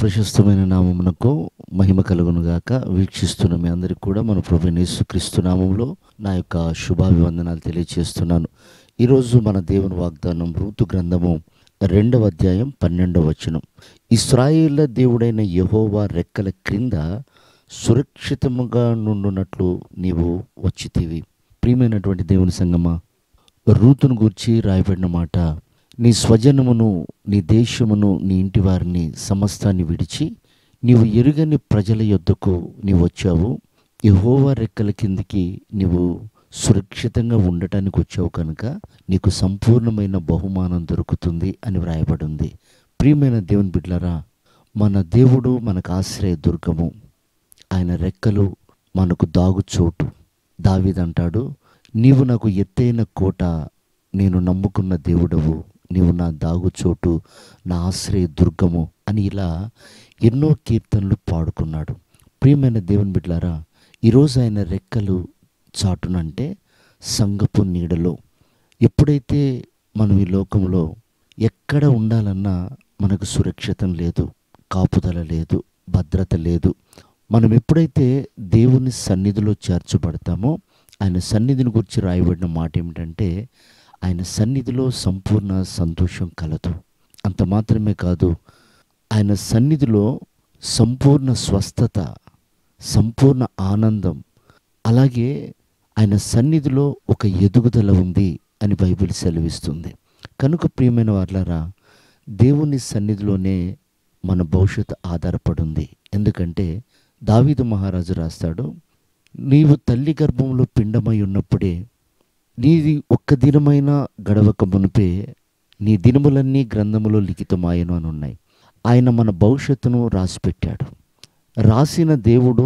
ప్రశస్తమైన నామమునకు మహిమ కలుగును గాక. వీక్షిస్తున్న మీ అందరికీ కూడా మన ప్రభువైన యేసుక్రీస్తు నామములో నా యొక్క శుభాభివందనాలు తెలియజేస్తున్నాను. ఈరోజు మన దేవుని వాగ్దానం రూతు గ్రంథము 2వ అధ్యాయం 12వ వచనం. ఇశ్రాయేళ్ల దేవుడైన యెహోవా రెక్కల క్రింద సురక్షితముగా నుండునట్లు నీవు వచ్చితివి. ప్రియమైనటువంటి దేవుని సంగమా, రూతును గూర్చి రాయబడిన మాట, నీ స్వజనమును, నీ దేశమును, నీ ఇంటి వారిని సమస్తాన్ని విడిచి నీవు ఎరుగని ప్రజల యొద్దకు నీవు వచ్చావు. యెహోవా రెక్కల కిందికి నీవు సురక్షితంగా ఉండటానికి వచ్చావు కనుక నీకు సంపూర్ణమైన బహుమానం దొరుకుతుంది అని వ్రాయబడి ఉంది. ప్రియమైన దేవుని బిడ్డలారా, మన దేవుడు మనకు ఆశ్రయ దుర్గము, ఆయన రెక్కలు మనకు దాగుచోటు. దావీదు అంటాడు, నీవు నాకు ఎత్తైన కోట, నేను నమ్ముకున్న దేవుడవు, నీవు నా దాగుచోటు, నా ఆశ్రయ దుర్గము అని ఇలా ఎన్నో కీర్తనలు పాడుకున్నాడు. ప్రియమైన దేవుని బిడ్డలారా, ఈరోజు ఆయన రెక్కలు చాటునంటే సంగపు నీడలో. ఎప్పుడైతే మనం ఈ లోకంలో ఎక్కడ ఉండాలన్నా మనకు సురక్షితం లేదు, కాపుదల లేదు, భద్రత లేదు. మనం ఎప్పుడైతే దేవుని సన్నిధిలో చేర్చబడతామో, ఆయన సన్నిధిని గురించి రాయబడిన మాట ఏమిటంటే, ఆయన సన్నిధిలో సంపూర్ణ సంతోషం కలదు. అంత మాత్రమే కాదు, ఆయన సన్నిధిలో సంపూర్ణ స్వస్థత, సంపూర్ణ ఆనందం, అలాగే ఆయన సన్నిధిలో ఒక ఎదుగుదల ఉంది అని బైబిల్ సెలవిస్తుంది. కనుక ప్రియమైన వారలారా, దేవుని సన్నిధిలోనే మన భవిష్యత్తు ఆధారపడి ఉంది. ఎందుకంటే దావీదు మహారాజు రాస్తాడు, నీవు తల్లి గర్భంలో పిండమై ఉన్నప్పుడే, నీది ఒక్క దినమైనా గడవక మునిపే నీ దినములన్నీ గ్రంథములో లిఖితమాయను అని ఉన్నాయి. ఆయన మన భవిష్యత్తును రాసిపెట్టాడు. రాసిన దేవుడు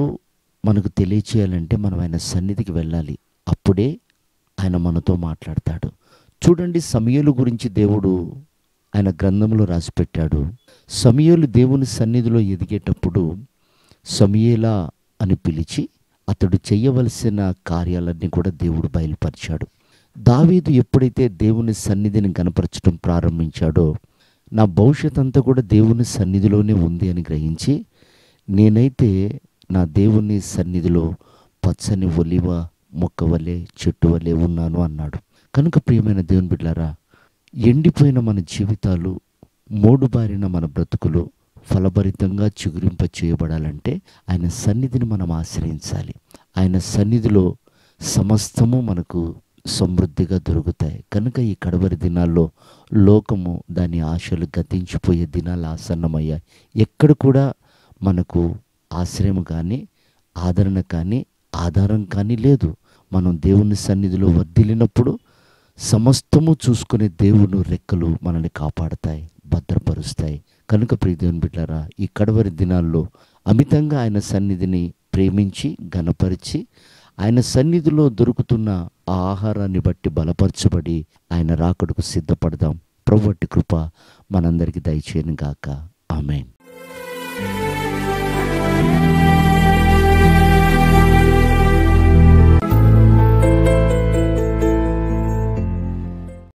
మనకు తెలియచేయాలంటే మనం ఆయన సన్నిధికి వెళ్ళాలి. అప్పుడే ఆయన మనతో మాట్లాడతాడు. చూడండి, సమూయేలు గురించి దేవుడు ఆయన గ్రంథంలో రాసిపెట్టాడు. సమూయేలు దేవుని సన్నిధిలో ఎదిగేటప్పుడు సమూయేలా అని పిలిచి అతడు చేయవలసిన కార్యాలన్నీ కూడా దేవుడు బయలుపరిచాడు. దావీదు ఎప్పుడైతే దేవుని సన్నిధిని కనపరచడం ప్రారంభించాడో, నా భవిష్యత్ అంతా కూడా దేవుని సన్నిధిలోనే ఉంది అని గ్రహించి, నేనైతే నా దేవుని సన్నిధిలో పచ్చని ఒలివ మొక్క వలె, చెట్టు వలె ఉన్నాను అన్నాడు. కనుక ప్రియమైన దేవుని బిడ్డలారా, ఎండిపోయిన మన జీవితాలు, మోడుబారిన మన బ్రతుకులు ఫలభరితంగా చిగురింప చేయబడాలంటే ఆయన సన్నిధిని మనం ఆశ్రయించాలి. ఆయన సన్నిధిలో సమస్తము మనకు సమృద్ధిగా దొరుకుతాయి. కనుక ఈ కడవరి దినాల్లో లోకము, దాని ఆశలు గతించిపోయే దినాలు ఆసన్నమయ్యాయి. ఎక్కడ కూడా మనకు ఆశ్రయం కానీ, ఆదరణ కానీ, ఆధారం కానీ లేదు. మనం దేవుని సన్నిధిలో వర్ధిల్లినప్పుడు సమస్తము చూసుకునే దేవుని రెక్కలు మనల్ని కాపాడతాయి, భద్రపరుస్తాయి. కనుక ప్రియ దేవుని బిడ్డలారా, ఈ కడవరి దినాల్లో అమితంగా ఆయన సన్నిధిని ప్రేమించి ఘనపరిచి, ఆయన సన్నిధిలో దొరుకుతున్న ఆ ఆహారాన్ని బట్టి బలపరచబడి ఆయన రాకడకు సిద్ధపడదాం. ప్రభువటి కృప మనందరికీ దయచేయను గాక. ఆమేన్.